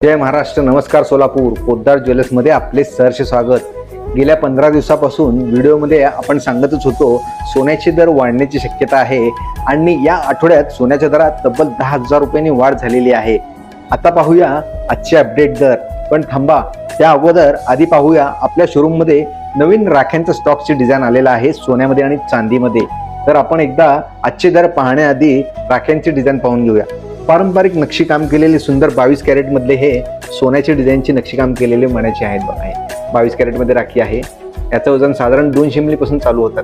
जय महाराष्ट्र, नमस्कार सोलापूर. पोद्दार ज्वेलर्समध्ये आपले सहर्ष स्वागत. गेल्या 15 दिवसापासून व्हिडिओमध्ये आपण सांगतच होतो सोन्याचे दर वाढण्याची शक्यता आहे आणि या आठवड्यात सोन्याच्या दरात तब्बल 10,000 रुपयांनी वाढ झालेली आहे. आता पाहूया आजचे अपडेट दर. पण थांबा, त्या अगोदर आधी पाहूया आपल्या शोरूममध्ये नवीन राख्यांचा स्टॉकची डिझाईन आलेला आहे सोन्यामध्ये आणि चांदीमध्ये. तर आपण एकदा आजचे दर पाहण्याआधी राख्यांची डिझाईन पाहून घेऊया. पारंपरिक नक्षीकाम केलेले सुंदर 22 कॅरेट मधले हे सोन्याचे डिझाईनचे नक्षीकाम केलेले मण्याचे आहेत. बघा, हे 22 कॅरेट मध्ये राखी आहे. याचं वजन साधारण 200 मिली पासून चालू होतात.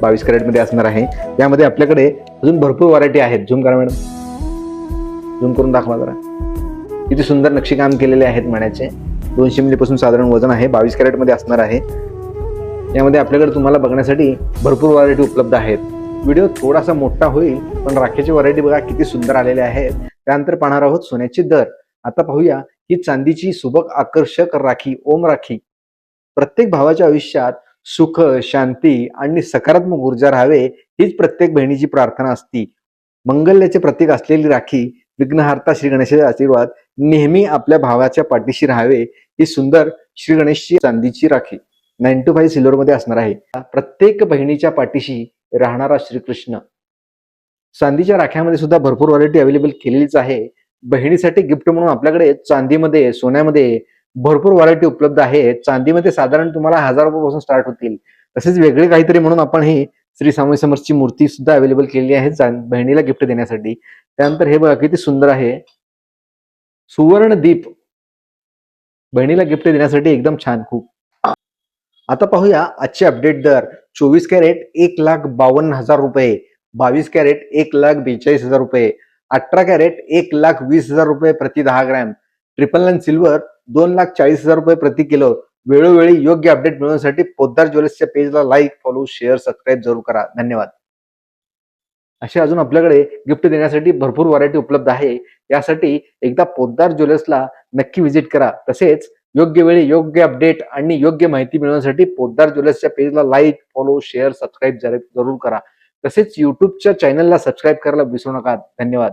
22 कॅरेट मध्ये असणार आहे. यामध्ये आपल्याकडे अजून भरपूर व्हरायटी आहेत. झूम करा मॅडम, झूम करून दाखवा जरा. किती सुंदर नक्षीकाम केलेले आहेत मण्याचे. 200 मिली पासून साधारण वजन आहे. 22 कॅरेट मध्ये असणार आहे. यामध्ये आपल्याकडे तुम्हाला बघण्यासाठी भरपूर व्हरायटी उपलब्ध आहेत. व्हिडिओ थोडासा मोठा होईल, पण राखीची व्हरायटी बघा किती सुंदर आलेले आहेत. त्यानंतर पाहणार आहोत सोन्याचे दर. आता पाहूया ही चांदीची सुबक आकर्षक राखी ओम राखी. प्रत्येक भावाच्या आयुष्यात सुख, शांती आणि सकारात्मक ऊर्जा राहावे हीच प्रत्येक बहिणीची प्रार्थना असती. मंगल्याचे प्रतीक असलेली राखी, विघ्नहर्ता श्री गणेशाचे आशीर्वाद नेहमी आपल्या भावाच्या पाठीशी राहावे. ही सुंदर श्री गणेशची चांदीची राखी 9 to 5 सिल्वर मध्ये असणार आहे. प्रत्येक बहिणीच्या पाठीशी राहणारा श्रीकृष्ण. चांदीच्या राख्यामध्ये सुद्धा भरपूर व्हरायटी अवेलेबल केलेलीच आहे. बहिणीसाठी गिफ्ट म्हणून आपल्याकडे चांदीमध्ये, सोन्यामध्ये भरपूर व्हरायटी उपलब्ध आहे. चांदीमध्ये साधारण तुम्हाला 1000 रुपयापासून स्टार्ट होतील. तसेच वेगळे काहीतरी म्हणून आपण ही श्री स्वामी समर्थची मूर्ती सुद्धा अवेलेबल केलेली आहे बहिणीला गिफ्ट देण्यासाठी. त्यानंतर हे बघा किती सुंदर आहे, सुवर्ण दीप बहिणीला गिफ्ट देण्यासाठी एकदम छान. खूप. आता पाहूया आजचे अपडेट दर. 24 कॅरेट 1,52,000 रुपये, 22 कॅरेट 1,42,000 रुपये, 18 कॅरेट 1,20,000 रुपये प्रति 10 ग्रॅम, 999 सिल्वर 2,40,000 रुपये प्रति किलो. वेळोवेळी योग्य अपडेट मिळवण्यासाठी पोद्दार ज्वेलर्सच्या पेजला लाईक, फॉलो, शेअर, सबस्क्राईब जरूर करा. धन्यवाद. असे अजून आपल्याकडे गिफ्ट देण्यासाठी भरपूर व्हरायटी उपलब्ध आहे. यासाठी एकदा पोद्दार ज्वेलर्सला नक्की व्हिजिट करा. तसेच योग्य वेळी योग्य अपडेट आणि योग्य माहिती मिळवण्यासाठी पोद्दार ज्वेलर्सच्या पेजला लाईक, फॉलो, शेअर, सबस्क्राईब जरूर करा. तसेच युट्यूबच्या चॅनलला सबस्क्राईब करायला विसरू नका. धन्यवाद.